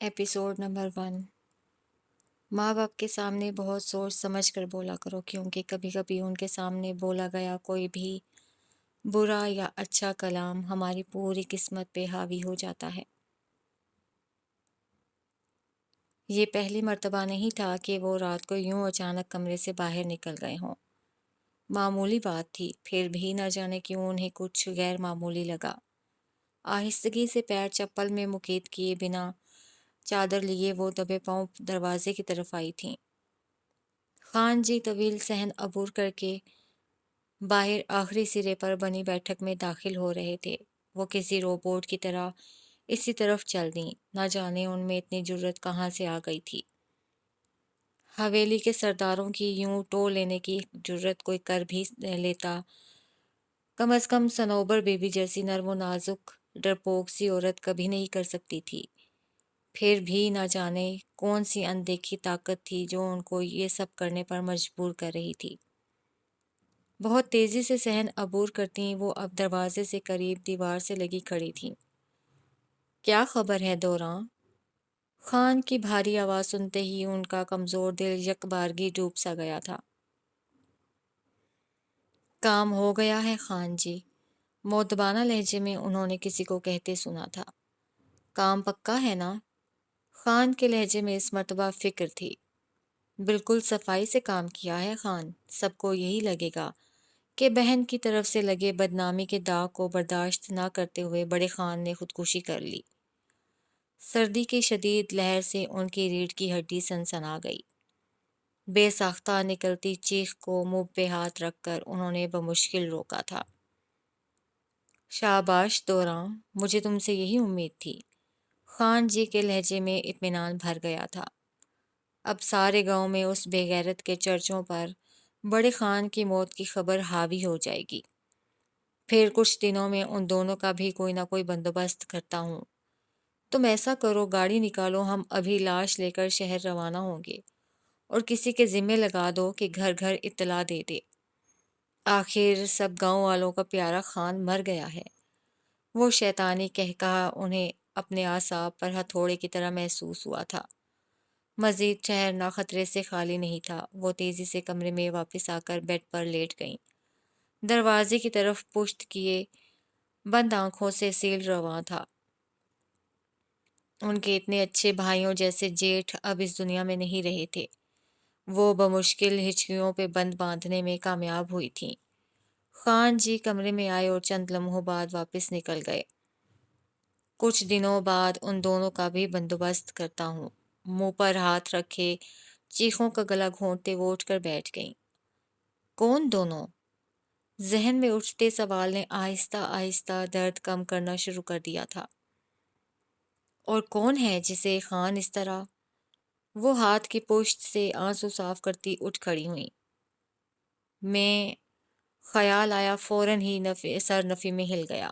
Episode number 1۔ ماں باپ کے سامنے بہت سوچ سمجھ کر بولا کرو، کیونکہ کبھی کبھی ان کے سامنے بولا گیا کوئی بھی برا یا اچھا کلام ہماری پوری قسمت پہ حاوی ہو جاتا ہے۔ یہ پہلی مرتبہ نہیں تھا کہ وہ رات کو یوں اچانک کمرے سے باہر نکل گئے ہوں۔ معمولی بات تھی، پھر بھی نہ جانے کیوں انہیں کچھ غیر معمولی لگا۔ آہستگی سے پیر چپل میں مقید کیے بنا چادر لیے وہ دبے پاؤں دروازے کی طرف آئی تھیں۔ خان جی طویل صحن عبور کر کے باہر آخری سرے پر بنی بیٹھک میں داخل ہو رہے تھے۔ وہ کسی روبوٹ کی طرح اسی طرف چل دیں، نہ جانے ان میں اتنی جرأت کہاں سے آ گئی تھی۔ حویلی کے سرداروں کی یوں ٹو لینے کی جرأت کوئی کر بھی لیتا، کم از کم صنوبر بی بی جیسی نرم و نازک ڈرپوک سی عورت کبھی نہیں کر سکتی تھی۔ پھر بھی نہ جانے کون سی اندیکھی طاقت تھی جو ان کو یہ سب کرنے پر مجبور کر رہی تھی۔ بہت تیزی سے صحن عبور کرتی وہ اب دروازے سے قریب دیوار سے لگی کھڑی تھیں۔ کیا خبر ہے دوراں؟ خان کی بھاری آواز سنتے ہی ان کا کمزور دل یک بارگی ڈوب سا گیا تھا۔ کام ہو گیا ہے خان جی، مؤدبانہ لہجے میں انہوں نے کسی کو کہتے سنا تھا۔ کام پکا ہے نا؟ خان کے لہجے میں اس مرتبہ فکر تھی۔ بالکل صفائی سے کام کیا ہے خان، سب کو یہی لگے گا کہ بہن کی طرف سے لگے بدنامی کے داغ کو برداشت نہ کرتے ہوئے بڑے خان نے خودکشی کر لی۔ سردی کی شدید لہر سے ان کی ریڑھ کی ہڈی سنسنا گئی۔ بے ساختہ نکلتی چیخ کو منہ پہ ہاتھ رکھ کر انہوں نے بمشکل روکا تھا۔ شاباش دوراں، مجھے تم سے یہی امید تھی۔ خان جی کے لہجے میں اطمینان بھر گیا تھا۔ اب سارے گاؤں میں اس بے غیرت کے چرچوں پر بڑے خان کی موت کی خبر حاوی ہو جائے گی۔ پھر کچھ دنوں میں ان دونوں کا بھی کوئی نہ کوئی بندوبست کرتا ہوں۔ تم ایسا کرو، گاڑی نکالو، ہم ابھی لاش لے کر شہر روانہ ہوں گے، اور کسی کے ذمے لگا دو کہ گھر گھر اطلاع دے دے۔ آخر سب گاؤں والوں کا پیارا خان مر گیا ہے۔ وہ شیطانی قہقہہ انہیں اپنے اعصاب پر ہتھوڑے کی طرح محسوس ہوا تھا۔ مزید ٹھہرنا خطرے سے خالی نہیں تھا۔ وہ تیزی سے کمرے میں واپس آ کر بیڈ پر لیٹ گئیں۔ دروازے کی طرف پشت کیے بند آنکھوں سے سیل رواں تھا۔ ان کے اتنے اچھے بھائیوں جیسے جیٹھ اب اس دنیا میں نہیں رہے تھے۔ وہ بمشکل ہچکیوں پہ بند باندھنے میں کامیاب ہوئی تھیں۔ خان جی کمرے میں آئے اور چند لمحوں بعد واپس نکل گئے۔ کچھ دنوں بعد ان دونوں کا بھی بندوبست کرتا ہوں۔ منہ پر ہاتھ رکھے چیخوں کا گلا گھونٹتے وہ اٹھ کر بیٹھ گئیں۔ کون دونوں؟ ذہن میں اٹھتے سوال نے آہستہ آہستہ درد کم کرنا شروع کر دیا تھا۔ اور کون ہے جسے خان اس طرح؟ وہ ہاتھ کی پشت سے آنسو صاف کرتی اٹھ کھڑی ہوئیں۔ میں خیال آیا، فوراً ہی سر نفی میں ہل گیا۔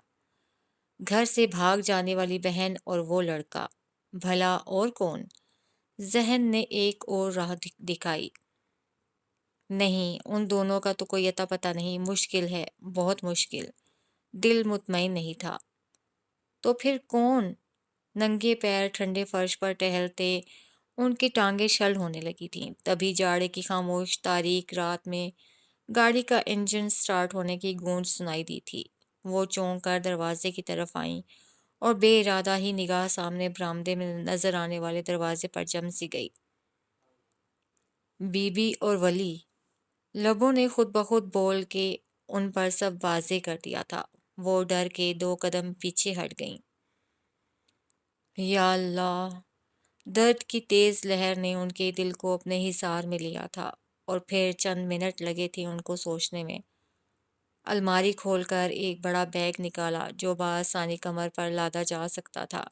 گھر سے بھاگ جانے والی بہن اور وہ لڑکا، بھلا اور کون؟ ذہن نے ایک اور راہ دکھائی۔ نہیں، ان دونوں کا تو کوئی اتا پتہ نہیں، مشکل ہے، بہت مشکل۔ دل مطمئن نہیں تھا۔ تو پھر کون؟ ننگے پیر ٹھنڈے فرش پر ٹہلتے ان کی ٹانگیں شل ہونے لگی تھیں۔ تبھی جاڑے کی خاموش تاریک رات میں گاڑی کا انجن سٹارٹ ہونے کی گونج سنائی دی تھی۔ وہ چونک کر دروازے کی طرف آئیں اور بے ارادہ ہی نگاہ سامنے برآمدے میں نظر آنے والے دروازے پر جم سی گئی۔ بی بی اور ولی، لبوں نے خود بخود بول کے ان پر سب واضح کر دیا تھا۔ وہ ڈر کے 2 قدم پیچھے ہٹ گئیں۔ یا اللہ! درد کی تیز لہر نے ان کے دل کو اپنے حصار میں لیا تھا، اور پھر چند منٹ لگے تھے ان کو سوچنے میں۔ الماری کھول کر ایک بڑا بیگ نکالا جو بآسانی کمر پر لادا جا سکتا تھا۔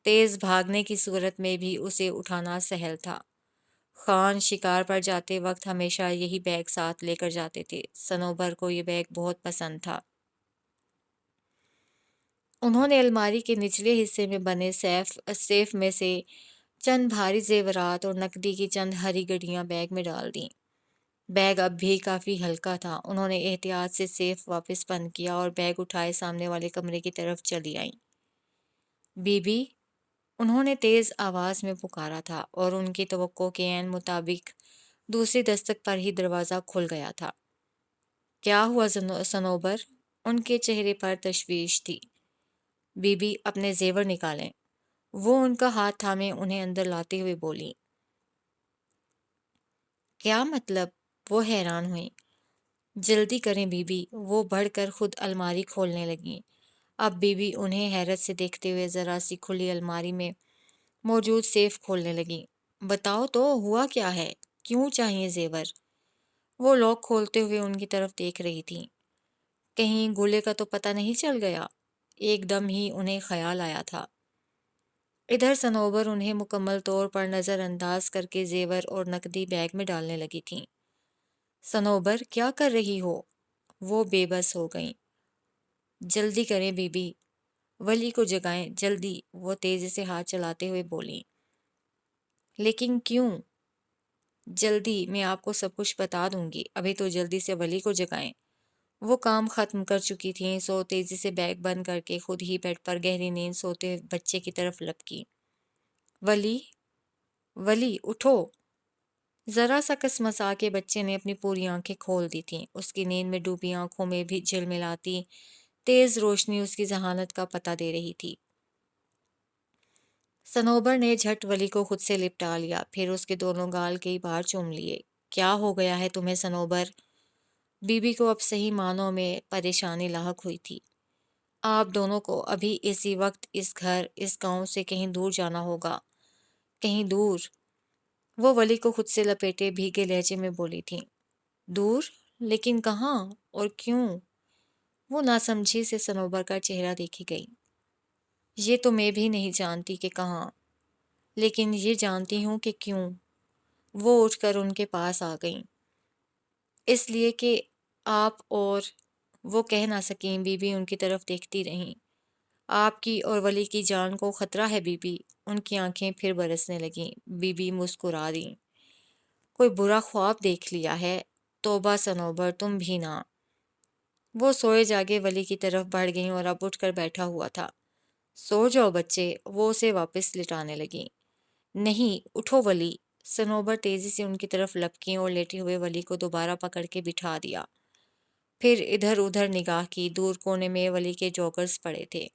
تیز بھاگنے کی صورت میں بھی اسے اٹھانا سہل تھا۔ خان شکار پر جاتے وقت ہمیشہ یہی بیگ ساتھ لے کر جاتے تھے۔ صنوبر کو یہ بیگ بہت پسند تھا۔ انہوں نے الماری کے نچلے حصے میں بنے سیف میں سے چند بھاری زیورات اور نقدی کی چند ہری گڈیاں بیگ میں ڈال دیں۔ بیگ اب بھی کافی ہلکا تھا۔ انہوں نے احتیاط سے سیف واپس بند کیا اور بیگ اٹھائے سامنے والے کمرے کی طرف چلی آئیں۔ بی بی، انہوں نے تیز آواز میں پکارا تھا اور ان کی توقع کے عین مطابق دوسری دستک پر ہی دروازہ کھل گیا تھا۔ کیا ہوا صنوبر؟ ان کے چہرے پر تشویش تھی۔ بی بی اپنے زیور نکالیں۔ وہ ان کا ہاتھ تھامے انہیں اندر لاتے ہوئے بولی۔ کیا مطلب؟ وہ حیران ہوئیں۔ جلدی کریں بی بی، وہ بڑھ کر خود الماری کھولنے لگیں۔ اب بی بی انہیں حیرت سے دیکھتے ہوئے ذرا سی کھلی الماری میں موجود سیف کھولنے لگیں۔ بتاؤ تو ہوا کیا ہے؟ کیوں چاہیے زیور؟ وہ لاک کھولتے ہوئے ان کی طرف دیکھ رہی تھیں۔ کہیں گولے کا تو پتہ نہیں چل گیا؟ ایک دم ہی انہیں خیال آیا تھا۔ ادھر صنوبر انہیں مکمل طور پر نظر انداز کر کے زیور اور نقدی بیگ میں ڈالنے لگی تھیں۔ صنوبر کیا کر رہی ہو؟ وہ بے بس ہو گئیں۔ جلدی کریں بی بی، ولی کو جگائیں جلدی، وہ تیزی سے ہاتھ چلاتے ہوئے بولیں۔ لیکن کیوں؟ جلدی، میں آپ کو سب کچھ بتا دوں گی، ابھی تو جلدی سے ولی کو جگائیں۔ وہ کام ختم کر چکی تھیں، سو تیزی سے بیگ بند کر کے خود ہی بیڈ پر گہری نیند سوتے بچے کی طرف لپکی۔ ولی، ولی اٹھو! ذرا سا کسمسا کے بچے نے اپنی پوری آنکھیں کھول دی تھیں۔ اس کی نیند میں ڈوبی آنکھوں میں بھی جھلملاتی تیز روشنی اس کی ذہانت کا پتہ دے رہی تھی۔ صنوبر نے جھٹ ولی کو خود سے لپٹا لیا، پھر اس کے دونوں گال کئی بار چوم لیے۔ کیا ہو گیا ہے تمہیں صنوبر؟ بی بی کو اب صحیح معنوں میں پریشانی لاحق ہوئی تھی۔ آپ دونوں کو ابھی اسی وقت اس گھر، اس گاؤں سے کہیں دور جانا ہوگا، کہیں دور۔ وہ ولی کو خود سے لپیٹے بھیگے لہجے میں بولی تھیں۔ دور؟ لیکن کہاں اور کیوں؟ وہ ناسمجھی سے صنوبر کا چہرہ دیکھی گئی۔ یہ تو میں بھی نہیں جانتی کہ کہاں، لیکن یہ جانتی ہوں کہ کیوں۔ وہ اٹھ کر ان کے پاس آ گئیں۔ اس لیے کہ آپ اور وہ کہہ نہ سکیں۔ بی بی ان کی طرف دیکھتی رہیں۔ آپ کی اور ولی کی جان کو خطرہ ہے بی بی۔ ان کی آنکھیں پھر برسنے لگیں۔ بی بی مسکرا دیں۔ کوئی برا خواب دیکھ لیا ہے؟ توبہ صنوبر، تم بھی نہ۔ وہ سوئے جاگے ولی کی طرف بڑھ گئیں اور اب اٹھ کر بیٹھا ہوا تھا۔ سو جاؤ بچے، وہ اسے واپس لٹانے لگیں۔ نہیں، اٹھو ولی۔ صنوبر تیزی سے ان کی طرف لپکیں اور لیٹے ہوئے ولی کو دوبارہ پکڑ کے بٹھا دیا۔ پھر ادھر ادھر نگاہ کی۔ دور کونے میں ولی کے جوگرز پڑے تھے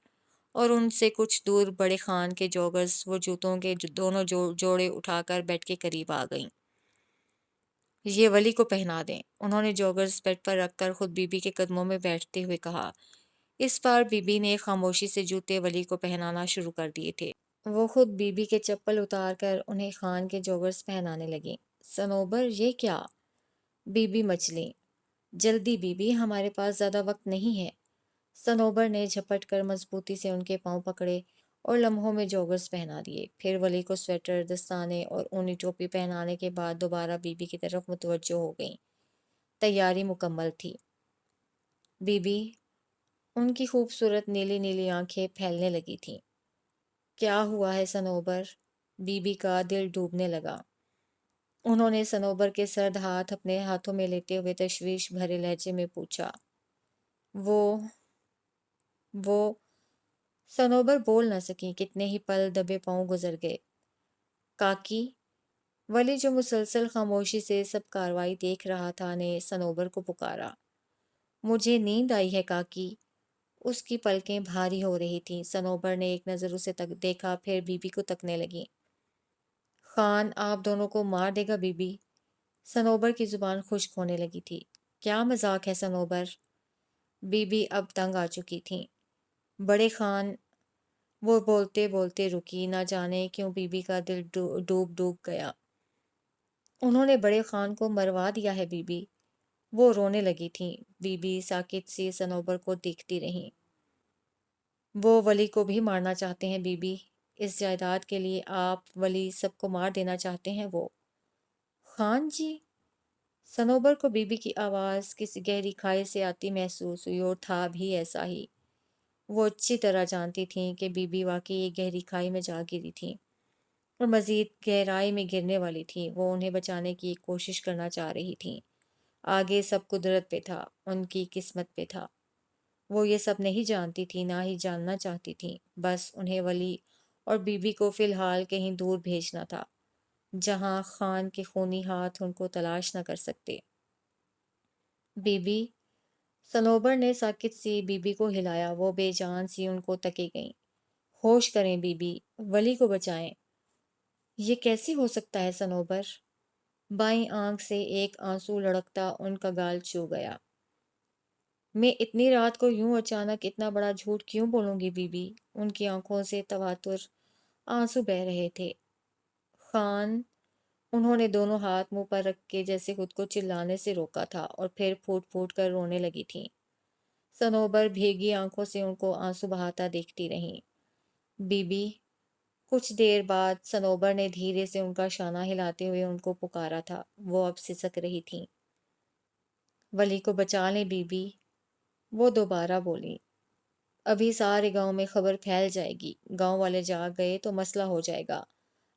اور ان سے کچھ دور بڑے خان کے جوگرز۔ وہ جوتوں کے دونوں جوڑے اٹھا کر بیڈ کے قریب آ گئیں۔ یہ ولی کو پہنا دیں، انہوں نے جوگرز بیڈ پر رکھ کر خود بی بی کے قدموں میں بیٹھتے ہوئے کہا۔ اس بار بی بی نے خاموشی سے جوتے ولی کو پہنانا شروع کر دیے تھے۔ وہ خود بی بی کے چپل اتار کر انہیں خان کے جوگرز پہنانے لگیں۔ صنوبر یہ کیا؟ بی بی مچلیں۔ جلدی بی بی، ہمارے پاس زیادہ وقت نہیں ہے۔ صنوبر نے جھپٹ کر مضبوطی سے ان کے پاؤں پکڑے اور لمحوں میں جوگرز پہنا دیے۔ پھر ولی کو سویٹر، دستانے اور اونی ٹوپی پہنانے کے بعد دوبارہ بی بی کی طرف متوجہ ہو گئیں۔ تیاری مکمل تھی۔ بی بی، ان کی خوبصورت نیلی نیلی آنکھیں پھیلنے لگی تھیں۔ کیا ہوا ہے صنوبر؟ بی بی کا دل ڈوبنے لگا۔ انہوں نے صنوبر کے سرد ہاتھ اپنے ہاتھوں میں لیتے ہوئے تشویش بھرے لہجے میں پوچھا۔ وہ صنوبر بول نہ سکی۔ کتنے ہی پل دبے پاؤں گزر گئے۔ کاکی، ولی جو مسلسل خاموشی سے سب کاروائی دیکھ رہا تھا نے صنوبر کو پکارا۔ مجھے نیند آئی ہے کاکی۔ اس کی پلکیں بھاری ہو رہی تھیں۔ صنوبر نے ایک نظر اسے دیکھا، پھر بی بی کو تکنے لگیں۔ خان آپ دونوں کو مار دے گا بی بی۔ صنوبر کی زبان خشک ہونے لگی تھی۔ کیا مذاق ہے صنوبر؟ بی بی اب تنگ آ چکی تھیں۔ بڑے خان، وہ بولتے بولتے رکی، نہ جانے کیوں بی بی کا دل ڈوب گیا۔ انہوں نے بڑے خان کو مروا دیا ہے بی بی۔ وہ رونے لگی تھیں۔ بی بی ساکت سی صنوبر کو دیکھتی رہیں۔ وہ ولی کو بھی مارنا چاہتے ہیں بی بی۔ اس جائیداد کے لیے آپ ولی سب کو مار دینا چاہتے ہیں وہ۔ خان جی؟ صنوبر کو بی بی کی آواز کسی گہری کھائی سے آتی محسوس ہوئی، اور تھا بھی ایسا ہی۔ وہ اچھی طرح جانتی تھیں کہ بی بی واقعی ایک گہری کھائی میں جا گری تھیں اور مزید گہرائی میں گرنے والی تھیں۔ وہ انہیں بچانے کی ایک کوشش کرنا چاہ رہی تھیں۔ آگے سب قدرت پہ تھا، ان کی قسمت پہ تھا۔ وہ یہ سب نہیں جانتی تھی، نہ ہی جاننا چاہتی تھیں۔ بس انہیں ولی اور بی بی کو فی الحال کہیں دور بھیجنا تھا جہاں خان کے خونی ہاتھ ان کو تلاش نہ کر سکتے۔ بی بی، صنوبر نے ساکت سی بی بی کو ہلایا۔ وہ بے جان سی ان کو تکے گئیں۔ ہوش کریں بی بی، ولی کو بچائیں۔ یہ کیسے ہو سکتا ہے صنوبر؟ بائیں آنکھ سے ایک آنسو لڑکتا ان کا گال چھو گیا۔ میں اتنی رات کو یوں اچانک اتنا بڑا جھوٹ کیوں بولوں گی بی بی؟ ان کی آنکھوں سے تواتر آنسو بہہ رہے تھے۔ خان، انہوں نے دونوں ہاتھ منہ پر رکھ کے جیسے خود کو چلانے سے روکا تھا اور پھر پھوٹ پھوٹ کر رونے لگی تھیں۔ صنوبر بھیگی آنکھوں سے ان کو آنسو بہاتا دیکھتی رہیں۔ بی بی، کچھ دیر بعد صنوبر نے دھیرے سے ان کا شانہ ہلاتے ہوئے ان کو پکارا تھا۔ وہ اب سسک رہی تھیں۔ ولی کو بچا لیں بی بی، وہ دوبارہ بولی۔ ابھی سارے گاؤں میں خبر پھیل جائے گی، گاؤں والے جاگ گئے تو مسئلہ ہو جائے گا۔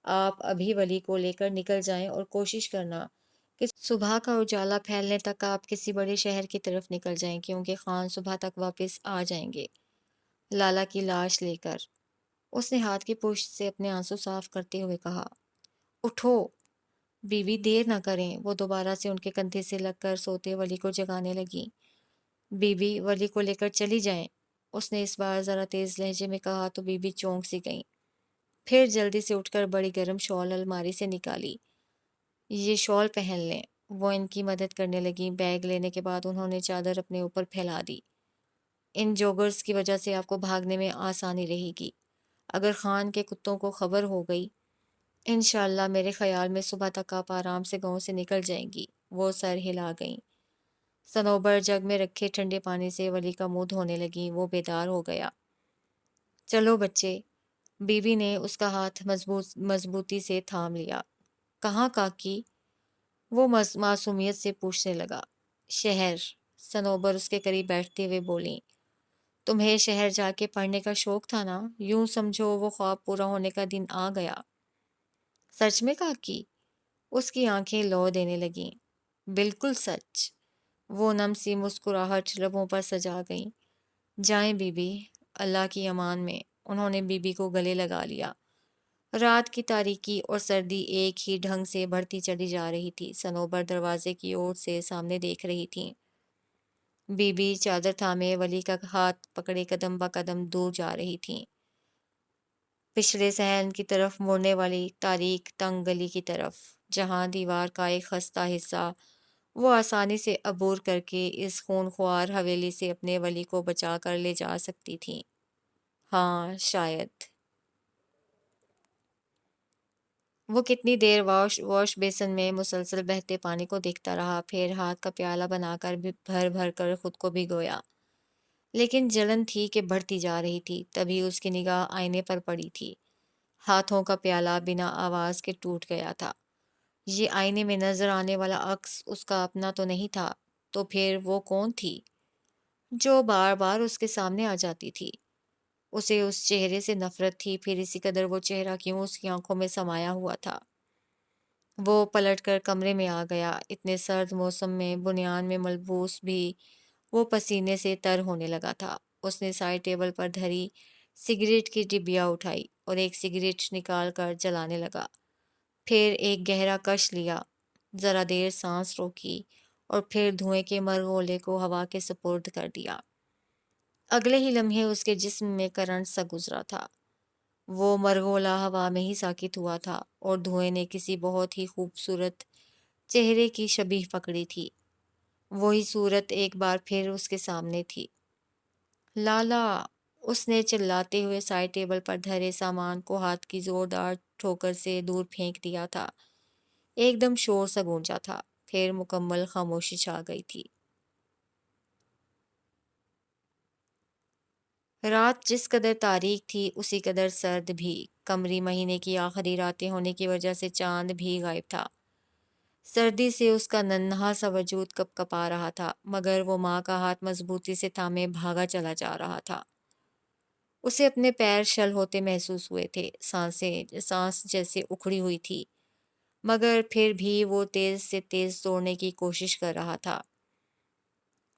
آپ ابھی ولی کو لے کر نکل جائیں اور کوشش کرنا کہ صبح کا اجالا پھیلنے تک آپ کسی بڑے شہر کی طرف نکل جائیں، کیونکہ خان صبح تک واپس آ جائیں گے لالا کی لاش لے کر۔ اس نے ہاتھ کی پشت سے اپنے آنسو صاف کرتے ہوئے کہا۔ اٹھو بی بی، دیر نہ کریں۔ وہ دوبارہ سے ان کے کندھے سے لگ کر سوتے ولی کو جگانے لگیں۔ بی بی، ولی کو لے کر چلی جائیں۔ اس نے اس بار ذرا تیز لہجے میں کہا تو بی بی چونک سی گئیں۔ پھر جلدی سے اٹھ کر بڑی گرم شال الماری سے نکالی۔ یہ شال پہن لیں۔ وہ ان کی مدد کرنے لگیں۔ بیگ لینے کے بعد انہوں نے چادر اپنے اوپر پھیلا دی۔ ان جوگرز کی وجہ سے آپ کو بھاگنے میں آسانی رہے گی۔ اگر خان کے کتوں کو خبر ہو گئی، انشاءاللہ میرے خیال میں صبح تک آپ آرام سے گاؤں سے نکل جائیں گی۔ وہ سر ہلا گئیں۔ صنوبر جگ میں رکھے ٹھنڈے پانی سے ولی کا منہ دھونے لگیں۔ وہ بیدار ہو گیا۔ چلو بچے، بی بی نے اس کا ہاتھ مضبوطی سے تھام لیا۔ کہاں کاکی؟ وہ معصومیت سے پوچھنے لگا۔ شہر، صنوبر اس کے قریب بیٹھتے ہوئے بولیں۔ تمہیں شہر جا کے پڑھنے کا شوق تھا نا؟ یوں سمجھو وہ خواب پورا ہونے کا دن آ گیا۔ سچ میں کاکی؟ اس کی آنکھیں لو دینے لگیں۔ بالکل سچ۔ وہ نم سی مسکراہٹ لبوں پر سجا گئیں۔ جائیں بی بی، اللہ کی امان میں۔ انہوں نے بی بی کو گلے لگا لیا۔ رات کی تاریکی اور سردی ایک ہی ڈھنگ سے بڑھتی چلی جا رہی تھی۔ صنوبر دروازے کی اور سے سامنے دیکھ رہی تھیں۔ بی بی چادر تھامے ولی کا ہاتھ پکڑے قدم با قدم دور جا رہی تھیں، پچھلے صحن کی طرف مڑنے والی تاریک تنگ گلی کی طرف، جہاں دیوار کا ایک خستہ حصہ وہ آسانی سے عبور کر کے اس خونخوار حویلی سے اپنے ولی کو بچا کر لے جا سکتی تھیں۔ ہاں شاید۔ وہ کتنی دیر واش بیسن میں مسلسل بہتے پانی کو دیکھتا رہا، پھر ہاتھ کا پیالہ بنا کر بھر بھر کر خود کو بھگویا، لیکن جلن تھی کہ بڑھتی جا رہی تھی۔ تبھی اس کی نگاہ آئینے پر پڑی تھی۔ ہاتھوں کا پیالہ بنا آواز کے ٹوٹ گیا تھا۔ یہ آئینے میں نظر آنے والا عکس اس کا اپنا تو نہیں تھا، تو پھر وہ کون تھی جو بار بار اس کے سامنے آ جاتی تھی؟ اسے اس چہرے سے نفرت تھی، پھر اسی قدر وہ چہرہ کیوں اس کی آنکھوں میں سمایا ہوا تھا۔ وہ پلٹ کر کمرے میں آ گیا۔ اتنے سرد موسم میں بنیان میں ملبوس بھی وہ پسینے سے تر ہونے لگا تھا۔ اس نے سائڈ ٹیبل پر دھری سگریٹ کی ڈبیا اٹھائی اور ایک سگریٹ نکال کر جلانے لگا، پھر ایک گہرا کش لیا، ذرا دیر سانس روکی اور پھر دھوئیں کے مرغولے کو ہوا کے سپرد کر دیا۔ اگلے ہی لمحے اس کے جسم میں کرنٹ سا گزرا تھا۔ وہ مرغولا ہوا میں ہی ساکت ہوا تھا اور دھوئیں نے کسی بہت ہی خوبصورت چہرے کی شبیہ پکڑی تھی۔ وہی صورت ایک بار پھر اس کے سامنے تھی۔ لالا! اس نے چلاتے ہوئے سائڈ ٹیبل پر دھرے سامان کو ہاتھ کی زوردار ٹھوکر سے دور پھینک دیا تھا۔ ایک دم شور سا گونجا تھا، پھر مکمل خاموشی چھا گئی تھی۔ رات جس قدر تاریک تھی اسی قدر سرد بھی۔ قمری مہینے کی آخری راتیں ہونے کی وجہ سے چاند بھی غائب تھا۔ سردی سے اس کا ننھا سا وجود کپ کپا رہا تھا، مگر وہ ماں کا ہاتھ مضبوطی سے تھامے بھاگا چلا جا رہا تھا۔ اسے اپنے پیر شل ہوتے محسوس ہوئے تھے، سانس جیسے اکھڑی ہوئی تھی، مگر پھر بھی وہ تیز سے تیز دوڑنے کی کوشش کر رہا تھا۔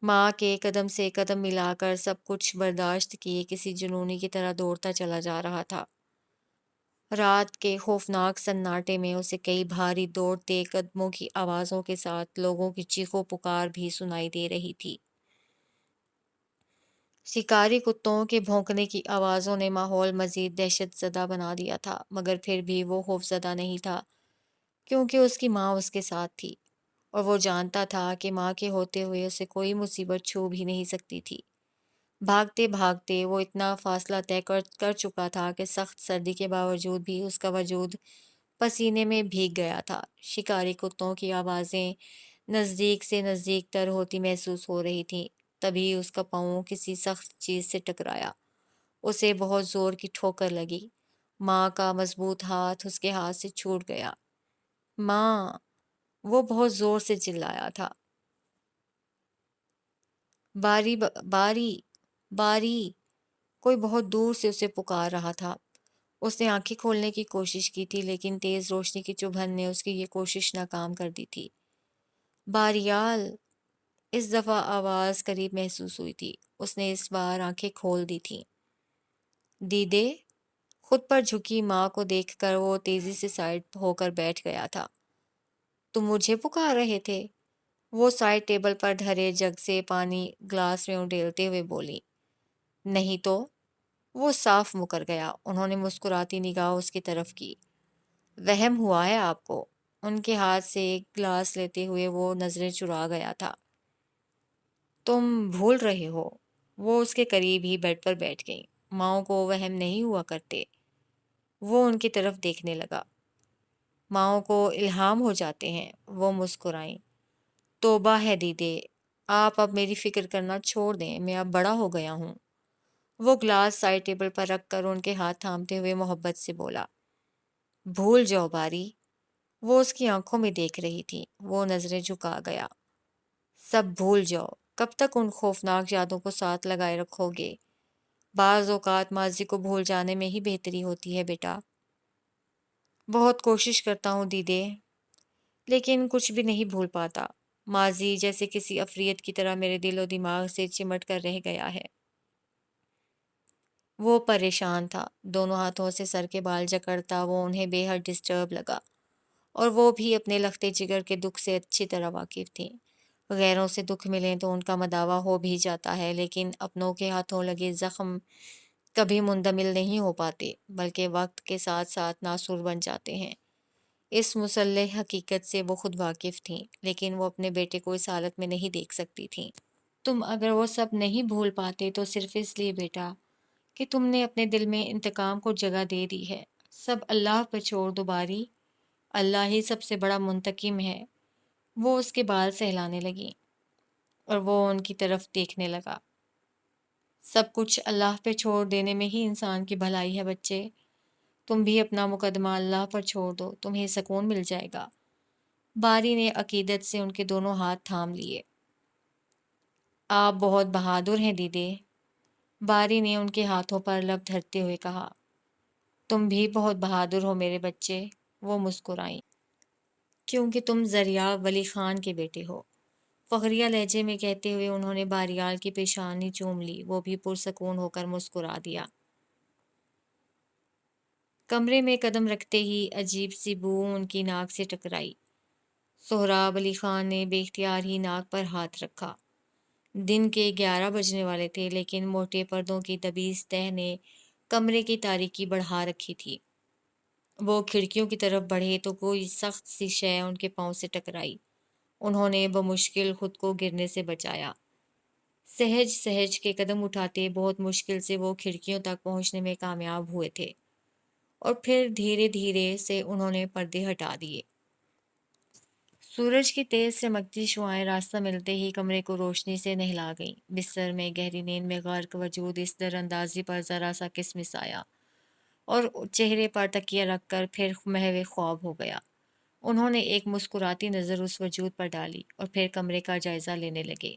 ماں کے قدم سے قدم ملا کر سب کچھ برداشت کیے کسی جنونی کی طرح دوڑتا چلا جا رہا تھا۔ رات کے خوفناک سناٹے میں اسے کئی بھاری دوڑتے قدموں کی آوازوں کے ساتھ لوگوں کی چیخو پکار بھی سنائی دے رہی تھی۔ شکاری کتوں کے بھونکنے کی آوازوں نے ماحول مزید دہشت زدہ بنا دیا تھا، مگر پھر بھی وہ خوف زدہ نہیں تھا، کیونکہ اس کی ماں اس کے ساتھ تھی، اور وہ جانتا تھا کہ ماں کے ہوتے ہوئے اسے کوئی مصیبت چھو بھی نہیں سکتی تھی۔ بھاگتے بھاگتے وہ اتنا فاصلہ طے کر چکا تھا کہ سخت سردی کے باوجود بھی اس کا وجود پسینے میں بھیگ گیا تھا۔ شکاری کتوں کی آوازیں نزدیک سے نزدیک تر ہوتی محسوس ہو رہی تھیں۔ تبھی اس کا پاؤں کسی سخت چیز سے ٹکرایا۔ اسے بہت زور کی ٹھوکر لگی۔ ماں کا مضبوط ہاتھ اس کے ہاتھ سے چھوٹ گیا۔ ماں! وہ بہت زور سے چلایا تھا۔ باری باری باری! کوئی بہت دور سے اسے پکار رہا تھا۔ اس نے آنکھیں کھولنے کی کوشش کی تھی، لیکن تیز روشنی کی چبھن نے اس کی یہ کوشش ناکام کر دی تھی۔ باریال! اس دفعہ آواز قریب محسوس ہوئی تھی۔ اس نے اس بار آنکھیں کھول دی تھیں۔ دیدے! خود پر جھکی ماں کو دیکھ کر وہ تیزی سے سائڈ ہو کر بیٹھ گیا تھا۔ تم مجھے پکار رہے تھے؟ وہ سائڈ ٹیبل پر دھرے جگ سے پانی گلاس میں اڈیلتے ہوئے بولی۔ نہیں تو؟ وہ صاف مکر گیا۔ انہوں نے مسکراتی نگاہ اس کی طرف کی۔ وہم ہوا ہے آپ کو؟ ان کے ہاتھ سے ایک گلاس لیتے ہوئے وہ نظریں چرا گیا تھا۔ تم بھول رہے ہو۔ وہ اس کے قریب ہی بیڈ پر بیٹھ گئی۔ ماؤں کو وہم نہیں ہوا کرتے۔ وہ ان کی طرف دیکھنے لگا۔ ماؤں کو الہام ہو جاتے ہیں۔ وہ مسکرائیں۔ توبہ ہے دیدے، آپ اب میری فکر کرنا چھوڑ دیں، میں اب بڑا ہو گیا ہوں۔ وہ گلاس سائڈ ٹیبل پر رکھ کر ان کے ہاتھ تھامتے ہوئے محبت سے بولا۔ بھول جاؤ باری۔ وہ اس کی آنکھوں میں دیکھ رہی تھی۔ وہ نظریں جھکا گیا۔ سب بھول جاؤ۔ کب تک ان خوفناک یادوں کو ساتھ لگائے رکھو گے؟ بعض اوقات ماضی کو بھول جانے میں ہی بہتری ہوتی ہے بیٹا۔ بہت کوشش کرتا ہوں دیدے، لیکن کچھ بھی نہیں بھول پاتا۔ ماضی جیسے کسی عفریت کی طرح میرے دل و دماغ سے چمٹ کر رہ گیا ہے۔ وہ پریشان تھا۔ دونوں ہاتھوں سے سر کے بال جکڑتا وہ انہیں بے حد ڈسٹرب لگا، اور وہ بھی اپنے لختے جگر کے دکھ سے اچھی طرح واقف تھیں۔ غیروں سے دکھ ملیں تو ان کا مداوع ہو بھی جاتا ہے، لیکن اپنوں کے ہاتھوں لگے زخم کبھی مندمل نہیں ہو پاتے، بلکہ وقت کے ساتھ ساتھ ناسور بن جاتے ہیں۔ اس مسلح حقیقت سے وہ خود واقف تھیں، لیکن وہ اپنے بیٹے کو اس حالت میں نہیں دیکھ سکتی تھیں۔ تم اگر وہ سب نہیں بھول پاتے تو صرف اس لیے بیٹا کہ تم نے اپنے دل میں انتقام کو جگہ دے دی ہے۔ سب اللہ پر چھوڑ دو باری۔ اللہ ہی سب سے بڑا منتقم ہے۔ وہ اس کے بال سہلانے لگی، اور وہ ان کی طرف دیکھنے لگا۔ سب کچھ اللہ پہ چھوڑ دینے میں ہی انسان کی بھلائی ہے بچے۔ تم بھی اپنا مقدمہ اللہ پر چھوڑ دو، تمہیں سکون مل جائے گا۔ باری نے عقیدت سے ان کے دونوں ہاتھ تھام لیے۔ آپ بہت بہادر ہیں دیدے، باری نے ان کے ہاتھوں پر لب دھرتے ہوئے کہا۔ تم بھی بہت بہادر ہو میرے بچے، وہ مسکرائیں۔ کیونکہ تم ذریعہ ولی خان کے بیٹے ہو، فخریہ لہجے میں کہتے ہوئے انہوں نے باریال کی پیشانی چوم لی۔ وہ بھی پرسکون ہو کر مسکرا دیا۔ کمرے میں قدم رکھتے ہی عجیب سی بو ان کی ناک سے ٹکرائی۔ سہراب علی خان نے بے اختیار ہی ناک پر ہاتھ رکھا۔ دن کے 11 بجنے والے تھے، لیکن موٹے پردوں کی دبیز تہ نے کمرے کی تاریکی بڑھا رکھی تھی۔ وہ کھڑکیوں کی طرف بڑھے تو کوئی سخت سی شے ان کے پاؤں سے ٹکرائی۔ انہوں نے بمشکل خود کو گرنے سے بچایا۔ سہج سہج کے قدم اٹھاتے بہت مشکل سے وہ کھڑکیوں تک پہنچنے میں کامیاب ہوئے تھے، اور پھر دھیرے دھیرے سے انہوں نے پردے ہٹا دیے۔ سورج کی تیز چمکتی شعاعیں راستہ ملتے ہی کمرے کو روشنی سے نہلا گئیں۔ بستر میں گہری نیند میں غرق وجود اس در اندازی پر ذرا سا کسمس آیا، اور چہرے پر تکیہ رکھ کر پھر محو خواب ہو گیا۔ انہوں نے ایک مسکراتی نظر اس وجود پر ڈالی، اور پھر کمرے کا جائزہ لینے لگے۔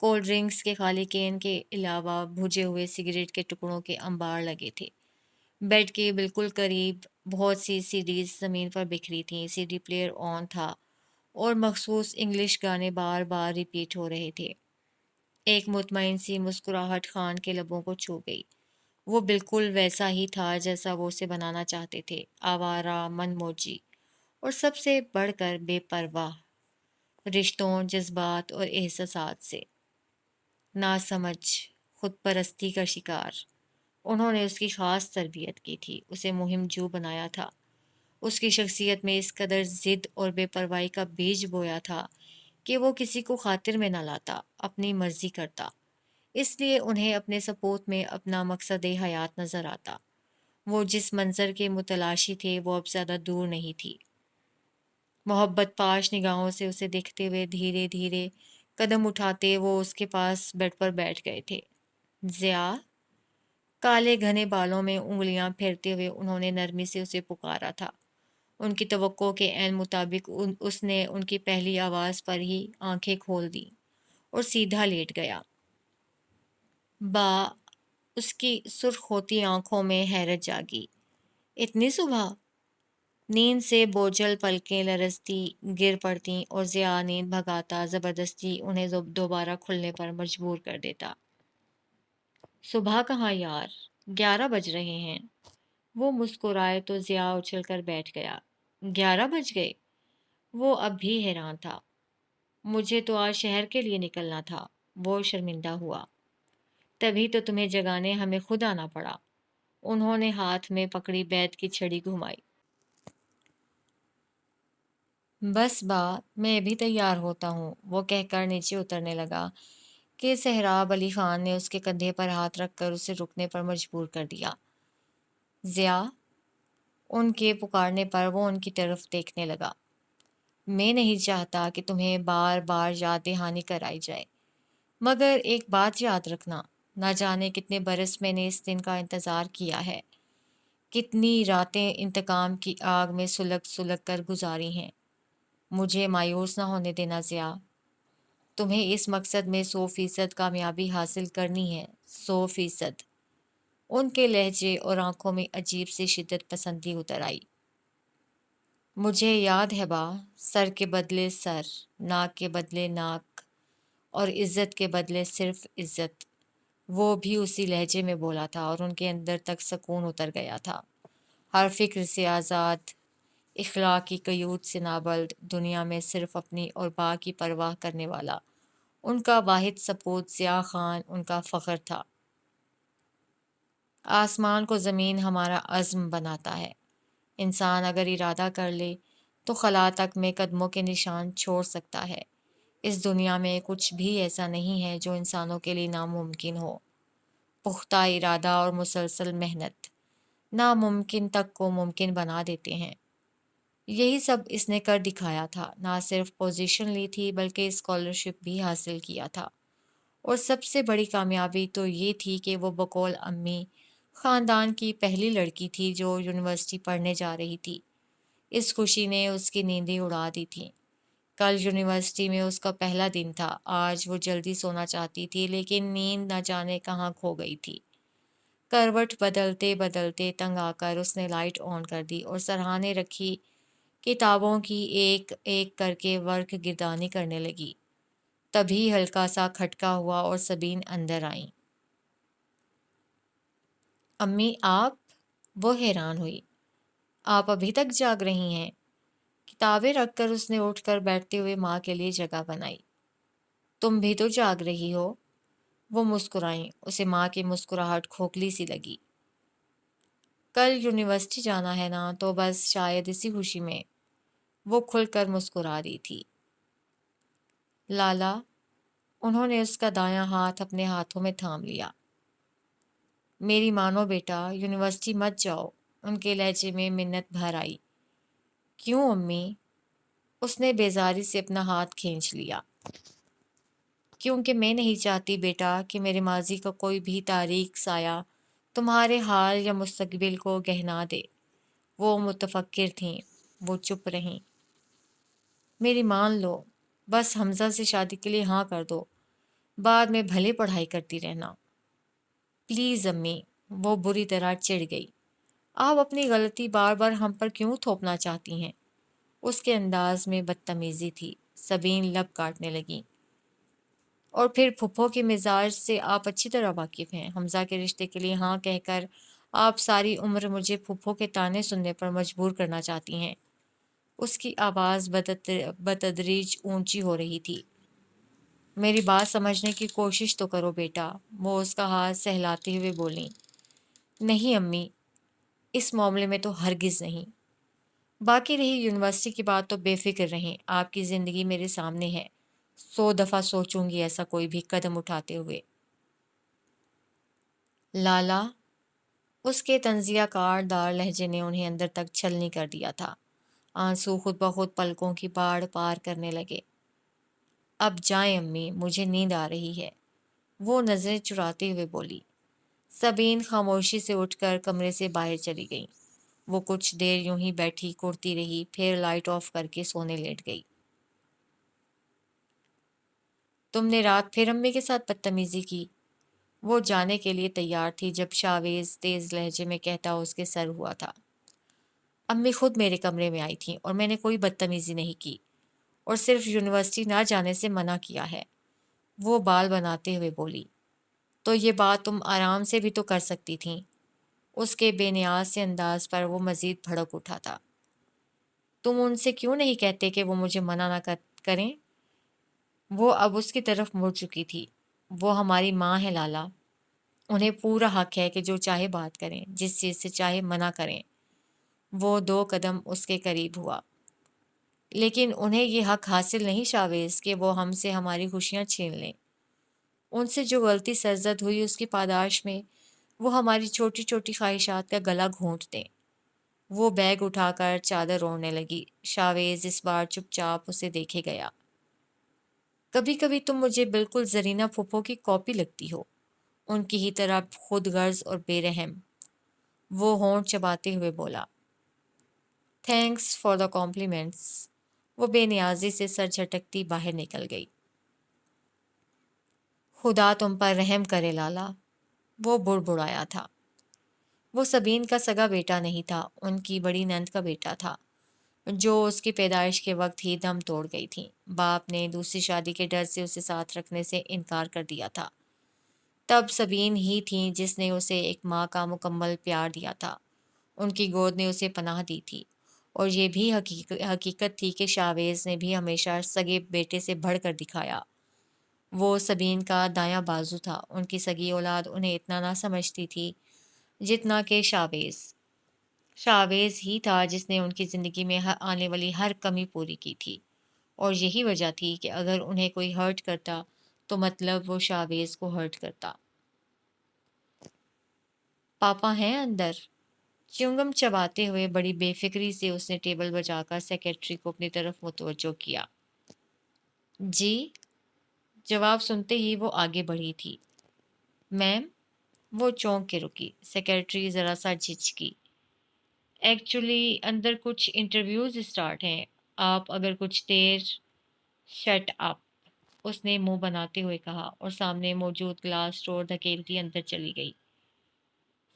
کولڈ ڈرنکس کے خالی کین کے علاوہ بھجے ہوئے سگریٹ کے ٹکڑوں کے انبار لگے تھے۔ بیڈ کے بالکل قریب بہت سی سی ڈیز زمین پر بکھری تھیں۔ سی ڈی پلیئر آن تھا، اور مخصوص انگلش گانے بار بار ریپیٹ ہو رہے تھے۔ ایک مطمئن سی مسکراہٹ خان کے لبوں کو چھو گئی۔ وہ بالکل ویسا ہی تھا جیسا وہ اسے بنانا چاہتے تھے، آوارہ، من موجی اور سب سے بڑھ کر بے پرواہ، رشتوں، جذبات اور احساسات سے ناسمجھ، خود پرستی کا شکار۔ انہوں نے اس کی خاص تربیت کی تھی، اسے مہم جو بنایا تھا، اس کی شخصیت میں اس قدر ضد اور بے پرواہی کا بیج بویا تھا کہ وہ کسی کو خاطر میں نہ لاتا، اپنی مرضی کرتا۔ اس لیے انہیں اپنے سپوت میں اپنا مقصد حیات نظر آتا۔ وہ جس منظر کے متلاشی تھے وہ اب زیادہ دور نہیں تھی۔ محبت پاش نگاہوں سے اسے دیکھتے ہوئے دھیرے دھیرے قدم اٹھاتے وہ اس کے پاس بیڈ پر بیٹھ گئے تھے۔ ضیاء، کالے گھنے بالوں میں انگلیاں پھیرتے ہوئے انہوں نے نرمی سے اسے پکارا تھا۔ ان کی توقع کے عین مطابق اس نے ان کی پہلی آواز پر ہی آنکھیں کھول دیں اور سیدھا لیٹ گیا۔ با اس کی سرخ ہوتی آنکھوں میں حیرت جاگی۔ اتنی صبح؟ نیند سے بوجھل پلکیں لرزتی گر پڑتیں اور ضیاء نیند بھگاتا زبردستی انہیں دوبارہ کھلنے پر مجبور کر دیتا۔ صبح کہاں یار، 11 بج رہے ہیں۔ وہ مسکرائے تو ضیاء اچھل کر بیٹھ گیا۔ 11 بج گئے؟ وہ اب بھی حیران تھا۔ مجھے تو آج شہر کے لیے نکلنا تھا۔ وہ شرمندہ ہوا۔ تبھی تو تمہیں جگانے ہمیں خود آنا پڑا۔ انہوں نے ہاتھ میں پکڑی بیت کی چھڑی گھمائی۔ بس با، میں بھی تیار ہوتا ہوں، وہ کہہ کر نیچے اترنے لگا کہ سہراب علی خان نے اس کے کندھے پر ہاتھ رکھ کر اسے رکنے پر مجبور کر دیا۔ ضیاء، ان کے پکارنے پر وہ ان کی طرف دیکھنے لگا۔ میں نہیں چاہتا کہ تمہیں بار بار یاد دہانی کرائی جائے، مگر ایک بات یاد رکھنا، نہ جانے کتنے برس میں نے اس دن کا انتظار کیا ہے، کتنی راتیں انتقام کی آگ میں سلگ سلگ کر گزاری ہیں۔ مجھے مایوس نہ ہونے دینا ضیاء، تمہیں اس مقصد میں 100% کامیابی حاصل کرنی ہے، 100%۔ ان کے لہجے اور آنکھوں میں عجیب سی شدت پسندی اتر آئی۔ مجھے یاد ہے با، سر کے بدلے سر، ناک کے بدلے ناک، اور عزت کے بدلے صرف عزت۔ وہ بھی اسی لہجے میں بولا تھا اور ان کے اندر تک سکون اتر گیا تھا، ہر فکر سے آزاد، اخلاق کی قیود سے نابلد، دنیا میں صرف اپنی اور با کی پرواہ کرنے والا۔ ان کا واحد سپوت ضیاء خان ان کا فخر تھا۔ آسمان کو زمین ہمارا عزم بناتا ہے۔ انسان اگر ارادہ کر لے تو خلا تک میں قدموں کے نشان چھوڑ سکتا ہے۔ اس دنیا میں کچھ بھی ایسا نہیں ہے جو انسانوں کے لیے ناممکن ہو۔ پختہ ارادہ اور مسلسل محنت ناممکن تک کو ممکن بنا دیتے ہیں۔ یہی سب اس نے کر دکھایا تھا، نہ صرف پوزیشن لی تھی بلکہ اسکالرشپ بھی حاصل کیا تھا، اور سب سے بڑی کامیابی تو یہ تھی کہ وہ بقول امی خاندان کی پہلی لڑکی تھی جو یونیورسٹی پڑھنے جا رہی تھی۔ اس خوشی نے اس کی نیندیں اڑا دی تھیں۔ کل یونیورسٹی میں اس کا پہلا دن تھا۔ آج وہ جلدی سونا چاہتی تھی لیکن نیند نہ جانے کہاں کھو گئی تھی۔ کروٹ بدلتے بدلتے تنگ آ کر اس نے لائٹ آن کر دی اور سرہانے رکھی کتابوں کی ایک ایک کر کے ورق گردانی کرنے لگی۔ تبھی ہلکا سا کھٹکا ہوا اور سبین اندر آئیں۔ امی آپ؟ وہ حیران ہوئی۔ آپ ابھی تک جاگ رہی ہیں؟ کتابیں رکھ کر اس نے اٹھ کر بیٹھتے ہوئے ماں کے لیے جگہ بنائی۔ تم بھی تو جاگ رہی ہو؟ وہ مسکرائیں۔ اسے ماں کی مسکراہٹ کھوکھلی سی لگی۔ کل یونیورسٹی جانا ہے نا، تو بس شاید اسی خوشی میں۔ وہ کھل کر مسکرا رہی تھی۔ لالا، انہوں نے اس کا دایاں ہاتھ اپنے ہاتھوں میں تھام لیا۔ میری مانو بیٹا، یونیورسٹی مت جاؤ، ان کے لہجے میں منت بھر آئی۔ کیوں امی؟ اس نے بیزاری سے اپنا ہاتھ کھینچ لیا۔ کیونکہ میں نہیں چاہتی بیٹا کہ میرے ماضی کا کوئی بھی تاریک سایہ تمہارے حال یا مستقبل کو گہنا دے۔ وہ متفکر تھیں، وہ چپ رہیں۔ میری مان لو، بس حمزہ سے شادی کے لیے ہاں کر دو، بعد میں بھلے پڑھائی کرتی رہنا۔ پلیز امی، وہ بری طرح چڑ گئی۔ آپ اپنی غلطی بار بار ہم پر کیوں تھوپنا چاہتی ہیں؟ اس کے انداز میں بدتمیزی تھی۔ سبین لب کاٹنے لگی۔ اور پھر پھپھو کے مزاج سے آپ اچھی طرح واقف ہیں۔ حمزہ کے رشتے کے لیے ہاں کہہ کر آپ ساری عمر مجھے پھپھو کے طعنے سننے پر مجبور کرنا چاہتی ہیں۔ اس کی آواز بتدریج اونچی ہو رہی تھی۔ میری بات سمجھنے کی کوشش تو کرو بیٹا، وہ اس کا ہاتھ سہلاتے ہوئے بولیں۔ نہیں امی، اس معاملے میں تو ہرگز نہیں۔ باقی رہی یونیورسٹی کی بات تو بے فکر رہیں، آپ کی زندگی میرے سامنے ہے، 100 دفعہ سوچوں گی ایسا کوئی بھی قدم اٹھاتے ہوئے۔ لالا، اس کے تنزیہ کار دار لہجے نے انہیں اندر تک چھلنی کر دیا تھا۔ آنسو خود بخود پلکوں کی باڑ پار کرنے لگے۔ اب جائیں امی، مجھے نیند آ رہی ہے، وہ نظریں چراتے ہوئے بولی۔ سبین خاموشی سے اٹھ کر کمرے سے باہر چلی گئی۔ وہ کچھ دیر یوں ہی بیٹھی کرتی رہی، پھر لائٹ آف کر کے سونے لیٹ گئی۔ تم نے رات پھر امی کے ساتھ بدتمیزی کی؟ وہ جانے کے لیے تیار تھی جب شاویز تیز لہجے میں کہتا اس کے سر ہوا تھا۔ امی خود میرے کمرے میں آئی تھیں اور میں نے کوئی بدتمیزی نہیں کی، اور صرف یونیورسٹی نہ جانے سے منع کیا ہے، وہ بال بناتے ہوئے بولی۔ تو یہ بات تم آرام سے بھی تو کر سکتی تھیں۔ اس کے بے نیاز سے انداز پر وہ مزید بھڑک اٹھا تھا۔ تم ان سے کیوں نہیں کہتے کہ وہ مجھے منع نہ کریں؟ وہ اب اس کی طرف مڑ چکی تھی۔ وہ ہماری ماں ہے لالا، انہیں پورا حق ہے کہ جو چاہے بات کریں، جس چیز سے چاہے منع کریں۔ وہ 2 قدم اس کے قریب ہوا۔ لیکن انہیں یہ حق حاصل نہیں شاویز کہ وہ ہم سے ہماری خوشیاں چھین لیں۔ ان سے جو غلطی سرزد ہوئی اس کی پاداش میں وہ ہماری چھوٹی چھوٹی خواہشات کا گلا گھونٹ دیں۔ وہ بیگ اٹھا کر چادر اوڑھنے لگی۔ شاویز اس بار چپ چاپ اسے دیکھے گیا۔ کبھی کبھی تم مجھے بالکل زرینہ پھپھو کی کاپی لگتی ہو، ان کی ہی طرح خود غرض اور بے رحم، وہ ہونٹ چباتے ہوئے بولا۔ تھینکس فار دا کمپلیمنٹس، وہ بے نیازی سے سر جھٹکتی باہر نکل گئی۔ خدا تم پر رحم کرے لالا، وہ بڑبڑایا تھا۔ وہ سبین کا سگا بیٹا نہیں تھا، ان کی بڑی نند کا بیٹا تھا، جو اس کی پیدائش کے وقت ہی دم توڑ گئی تھی۔ باپ نے دوسری شادی کے ڈر سے اسے ساتھ رکھنے سے انکار کر دیا تھا۔ تب سبین ہی تھی جس نے اسے ایک ماں کا مکمل پیار دیا تھا۔ ان کی گود نے اسے پناہ دی تھی، اور یہ بھی حقیقت تھی کہ شاویز نے بھی ہمیشہ سگے بیٹے سے بڑھ کر دکھایا۔ وہ سبین کا دایاں بازو تھا۔ ان کی سگی اولاد انہیں اتنا نہ سمجھتی تھی جتنا کہ شاویز ہی تھا جس نے ان کی زندگی میں آنے والی ہر کمی پوری کی تھی، اور یہی وجہ تھی کہ اگر انہیں کوئی ہرٹ کرتا تو مطلب وہ شاویز کو ہرٹ کرتا۔ پاپا ہیں اندر؟ چنگم چباتے ہوئے بڑی بے فکری سے اس نے ٹیبل بجا کر سیکرٹری کو اپنی طرف متوجہ کیا۔ جی؟ جواب سنتے ہی وہ آگے بڑھی تھی۔ میم؟ وہ چونک کے رکی۔ سیکرٹری ذرا سا جھجکی۔ ایکچولی اندر کچھ انٹرویوز اسٹارٹ ہیں، آپ اگر کچھ دیر… شٹ اپ، اس نے منہ بناتے ہوئے کہا، اور سامنے موجود گلاس ڈور دھکیلتی اندر چلی گئی۔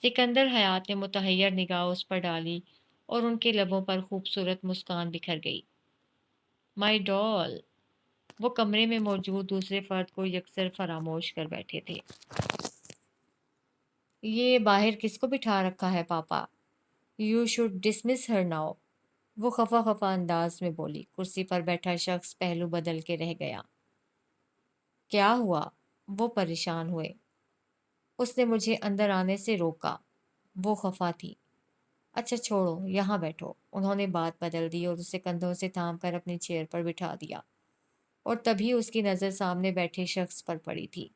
سکندر حیات نے متحیر نگاہ اس پر ڈالی اور ان کے لبوں پر خوبصورت مسکان بکھر گئی۔ مائی ڈال، وہ کمرے میں موجود دوسرے فرد کو یکسر فراموش کر بیٹھے تھے۔ یہ باہر کس کو بٹھا رکھا ہے پاپا؟ You should dismiss her now, وہ خفا خفا انداز میں بولی۔ کرسی پر بیٹھا شخص پہلو بدل کے رہ گیا۔ کیا ہوا؟ وہ پریشان ہوئے۔ اس نے مجھے اندر آنے سے روکا، وہ خفا تھی۔ اچھا چھوڑو، یہاں بیٹھو۔ انہوں نے بات بدل دی اور اسے کندھوں سے تھام کر اپنی چیئر پر بٹھا دیا، اور تبھی اس کی نظر سامنے بیٹھے شخص پر پڑی تھی۔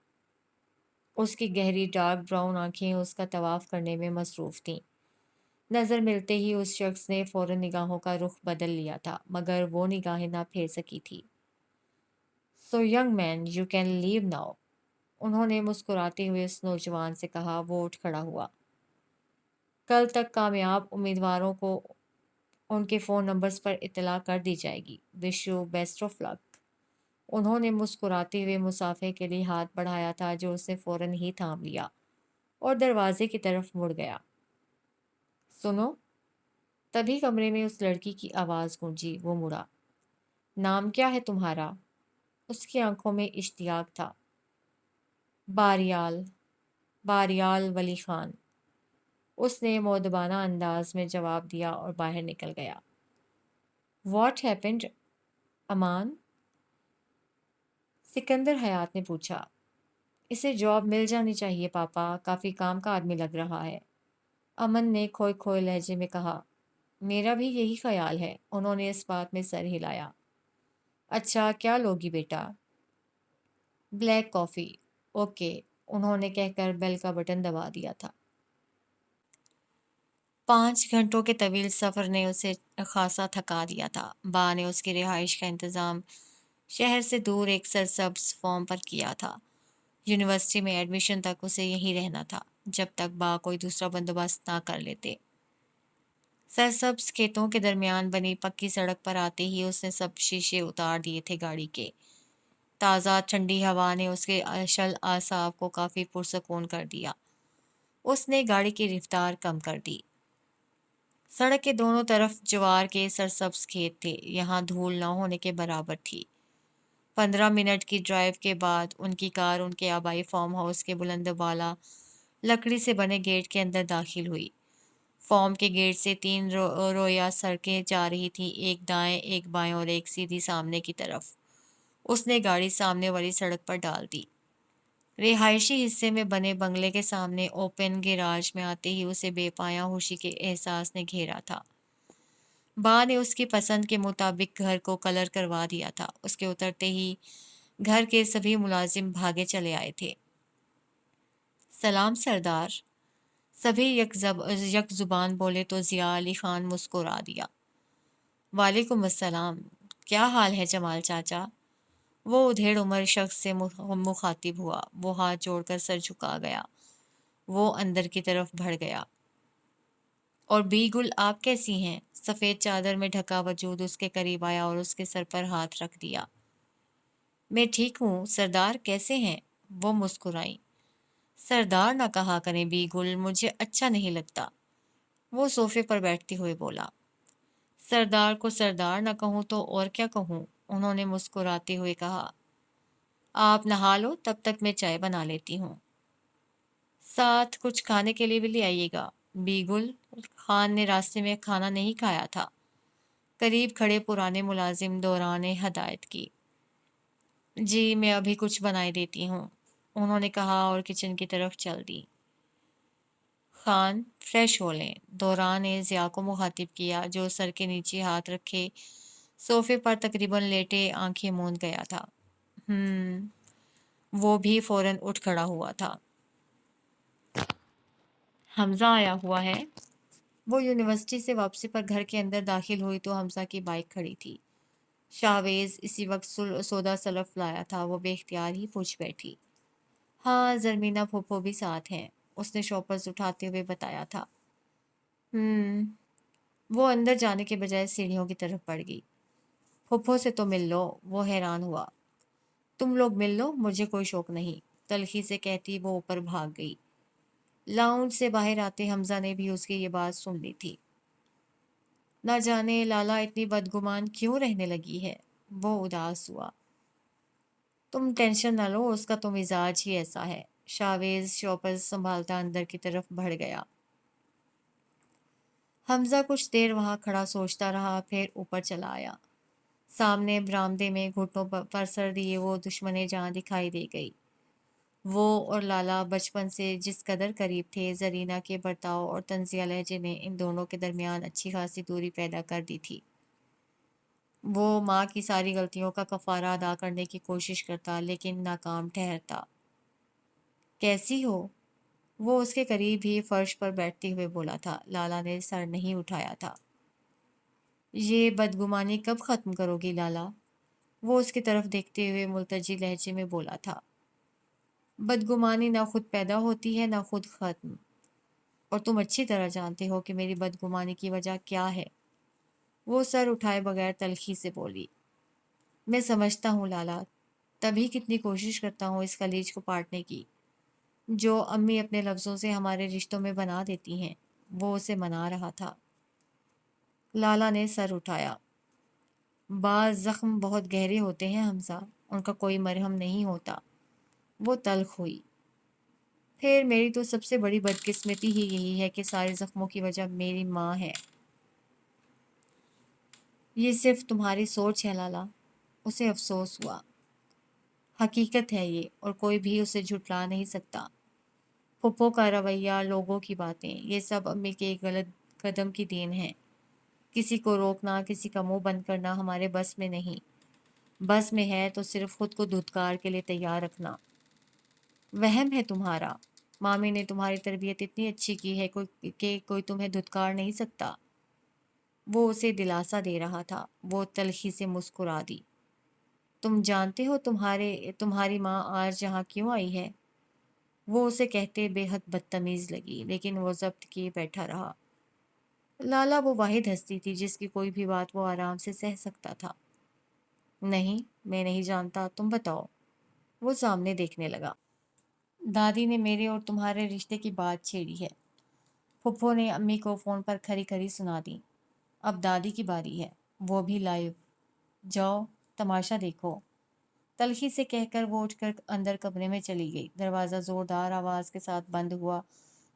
اس کی گہری ڈارک براؤن آنکھیں اس کا طواف کرنے میں مصروف تھیں۔ نظر ملتے ہی اس شخص نے فوراً نگاہوں کا رخ بدل لیا تھا، مگر وہ نگاہیں نہ پھیر سکی تھی۔ So young man, you can leave now, انہوں نے مسکراتے ہوئے اس نوجوان سے کہا۔ وہ اٹھ کھڑا ہوا۔ کل تک کامیاب امیدواروں کو ان کے فون نمبرز پر اطلاع کر دی جائے گی۔ وش یو بیسٹ آف لک، انہوں نے مسکراتے ہوئے مسافے کے لیے ہاتھ بڑھایا تھا، جو اس نے فوراً ہی تھام لیا اور دروازے کی طرف مڑ گیا۔ سنو، تبھی کمرے میں اس لڑکی کی آواز گونجی۔ وہ مڑا۔ نام کیا ہے تمہارا؟ اس کی آنکھوں میں اشتیاق تھا۔ باریال باریال ولی خان، اس نے مؤدبانہ انداز میں جواب دیا اور باہر نکل گیا۔ واٹ ہیپنڈ امان؟ سکندر حیات نے پوچھا۔ اسے جاب مل جانی چاہیے پاپا، کافی کام کا آدمی لگ رہا ہے، امن نے کھوئے کھوئے لہجے میں کہا۔ میرا بھی یہی خیال ہے، انہوں نے اس بات میں سر ہلایا۔ اچھا کیا لوگی بیٹا؟ بلیک کافی۔ اوکے، انہوں نے کہہ کر بیل کا بٹن دبا دیا تھا۔ 5 گھنٹوں کے طویل سفر نے اسے خاصا تھکا دیا تھا۔ با نے اس کی رہائش کا انتظام شہر سے دور ایک سرسبز فارم پر کیا تھا۔ یونیورسٹی میں ایڈمیشن تک اسے یہیں رہنا تھا، جب تک با کوئی دوسرا بندوبست نہ کر لیتے۔ سرسبز کھیتوں کے درمیان بنی پکی سڑک پر آتے ہی اس نے سب شیشے اتار دیے تھے گاڑی کے۔ تازہ ٹھنڈی ہوا نے اس کے اشل اعصاب کو کافی پرسکون کر دیا۔ اس نے گاڑی کی رفتار کم کر دی۔ سڑک کے دونوں طرف جوار کے سرسبز کھیت تھے، یہاں دھول نہ ہونے کے برابر تھی۔ 15 منٹ کی ڈرائیو کے بعد ان کی کار ان کے آبائی فارم ہاؤس کے بلند بالا لکڑی سے بنے گیٹ کے اندر داخل ہوئی۔ فارم کے گیٹ سے 3 رویا سڑکیں جا رہی تھیں، ایک دائیں، ایک بائیں اور ایک سیدھی سامنے کی طرف۔ اس نے گاڑی سامنے والی سڑک پر ڈال دی۔ رہائشی حصے میں بنے بنگلے کے سامنے اوپن گیراج میں آتے ہی اسے بے پایاں خوشی کے احساس نے گھیرا تھا۔ با نے اس کی پسند کے مطابق گھر کو کلر کروا دیا تھا۔ اس کے اترتے ہی گھر کے سبھی ملازم بھاگے چلے آئے تھے۔ سلام سردار، سبھی یک زبان بولے تو ضیاء علی خان مسکرا دیا۔ وعلیکم السلام، کیا حال ہے جمال چاچا؟ وہ ادھیڑ عمر شخص سے مخاطب ہوا۔ وہ ہاتھ جوڑ کر سر جھکا گیا۔ وہ اندر کی طرف بڑھ گیا۔ اور بی گل آپ کیسی ہیں؟ سفید چادر میں ڈھکا وجود اس کے قریب آیا اور اس کے سر پر ہاتھ رکھ دیا۔ میں ٹھیک ہوں، سردار کیسے ہیں؟ وہ مسکرائیں۔ سردار نہ کہا کریں بی گل، مجھے اچھا نہیں لگتا، وہ صوفے پر بیٹھتے ہوئے بولا۔ سردار کو سردار نہ کہوں تو اور کیا کہوں؟ انہوں نے مسکراتے ہوئے کہا۔ آپ نہا لو، تب تک میں چائے بنا لیتی ہوں۔ ساتھ کچھ کھانے کے لیے بھی لے آئیے گا۔ بی گل خان نے راستے میں کھانا نہیں کھایا تھا، قریب کھڑے پرانے ملازم دوران ہدایت کی۔ جی میں ابھی کچھ بنائے دیتی ہوں، انہوں نے کہا اور کچن کی طرف چل دی۔ خان فریش ہو لیں، دوران نے ضیاء کو مخاطب کیا، جو سر کے نیچے ہاتھ رکھے صوفے پر تقریباً لیٹے آنکھیں موند گیا تھا۔ وہ بھی فوراً اٹھ کھڑا ہوا تھا۔ حمزہ آیا ہوا ہے؟ وہ یونیورسٹی سے واپسی پر گھر کے اندر داخل ہوئی تو حمزہ کی بائک کھڑی تھی۔ شاویز اسی وقت سودا سلف لایا تھا۔ وہ بے اختیار ہی پوچھ بیٹھی۔ ہاں، زرمینہ پھوپھو بھی ساتھ ہیں، اس نے شوپرز اٹھاتے ہوئے بتایا تھا۔ وہ اندر جانے کے بجائے سیڑھیوں کی طرف بڑھ گئی۔ پھوپھو سے تو مل لو، وہ حیران ہوا۔ تم لوگ مل لو، مجھے کوئی شوق نہیں، تلخی سے کہتی وہ اوپر بھاگ گئی۔ لاؤنج سے باہر آتے حمزہ نے بھی اس کی یہ بات سن لی تھی۔ نہ جانے لالا اتنی بدگمان کیوں رہنے لگی ہے، وہ اداس ہوا۔ تم ٹینشن نہ لو، اس کا تو مزاج ہی ایسا ہے۔ شاویز شوپرز سنبھالتا اندر کی طرف بڑھ گیا۔ حمزہ کچھ دیر وہاں کھڑا سوچتا رہا، پھر اوپر چلا آیا۔ سامنے برآمدے میں گھٹنوں پر سر دیے وہ دشمن جاں دکھائی دے گئی۔ وہ اور لالا بچپن سے جس قدر قریب تھے، زرینہ کے برتاؤ اور طنزیہ لہجے نے ان دونوں کے درمیان اچھی خاصی دوری پیدا کر دی تھی۔ وہ ماں کی ساری غلطیوں کا کفارہ ادا کرنے کی کوشش کرتا، لیکن ناکام ٹھہرتا۔ کیسی ہو؟ وہ اس کے قریب ہی فرش پر بیٹھتے ہوئے بولا تھا۔ لالا نے سر نہیں اٹھایا تھا۔ یہ بدگمانی کب ختم کرو گی لالا؟ وہ اس کی طرف دیکھتے ہوئے ملتجی لہجے میں بولا تھا۔ بدگمانی نہ خود پیدا ہوتی ہے نہ خود ختم، اور تم اچھی طرح جانتے ہو کہ میری بدگمانی کی وجہ کیا ہے۔ وہ سر اٹھائے بغیر تلخی سے بولی۔ میں سمجھتا ہوں لالا، تبھی کتنی کوشش کرتا ہوں اس خلیج کو پاٹنے کی، جو امی اپنے لفظوں سے ہمارے رشتوں میں بنا دیتی ہیں۔ وہ اسے منا رہا تھا۔ لالا نے سر اٹھایا۔ بعض زخم بہت گہرے ہوتے ہیں حمزہ، ان کا کوئی مرہم نہیں ہوتا۔ وہ تلخ ہوئی۔ پھر میری تو سب سے بڑی بدقسمتی ہی یہی ہے کہ سارے زخموں کی وجہ میری ماں ہے۔ یہ صرف تمہاری سوچ ہے لالا، اسے افسوس ہوا۔ حقیقت ہے یہ، اور کوئی بھی اسے جھٹلا نہیں سکتا۔ پھپھو کا رویہ، لوگوں کی باتیں، یہ سب امی کے ایک غلط قدم کی دین ہے۔ کسی کو روکنا، کسی کا منہ بند کرنا ہمارے بس میں نہیں۔ بس میں ہے تو صرف خود کو دھتکار کے لیے تیار رکھنا۔ وہم ہے تمہارا۔ مامی نے تمہاری تربیت اتنی اچھی کی ہے کہ کوئی تمہیں دھتکار نہیں سکتا۔ وہ اسے دلاسا دے رہا تھا۔ وہ تلخی سے مسکرا دی۔ تم جانتے ہو تمہاری ماں آج یہاں کیوں آئی ہے؟ وہ اسے کہتے بے حد بدتمیز لگی، لیکن وہ ضبط کیے بیٹھا رہا۔ لالا وہ واحد ہستی تھی جس کی کوئی بھی بات وہ آرام سے سہ سکتا تھا۔ نہیں، میں نہیں جانتا، تم بتاؤ۔ وہ سامنے دیکھنے لگا۔ دادی نے میرے اور تمہارے رشتے کی بات چھیڑی ہے۔ پھپھو نے امی کو فون پر کھری کھری سنا دی۔ اب دادی کی باری ہے، وہ بھی لائیو۔ جاؤ تماشا دیکھو۔ تلخی سے کہہ کر وہ اٹھ کر اندر کمرے میں چلی گئی۔ دروازہ زوردار آواز کے ساتھ بند ہوا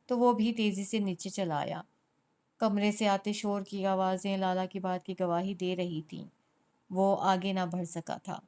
تو وہ بھی تیزی سے نیچے چلا آیا۔ کمرے سے آتے شور کی آوازیں لالا کی بات کی گواہی دے رہی تھیں۔ وہ آگے نہ بڑھ سکا تھا۔